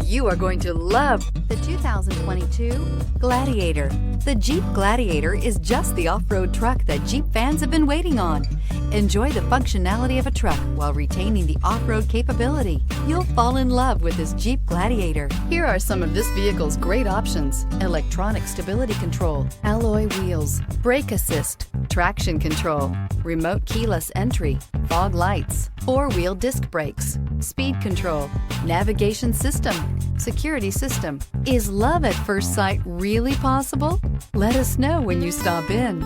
You are going to love the 2022 Gladiator. The Jeep Gladiator is just the off-road truck that Jeep fans have been waiting on. Enjoy the functionality of a truck while retaining the off-road capability. You'll fall in love with this Jeep Gladiator. Here are some of this vehicle's great options: electronic stability control, alloy wheels, brake assist, traction control, remote keyless entry, fog lights, four-wheel disc brakes, speed control, navigation system, security system. Is love at first sight really possible? Let us know when you stop in.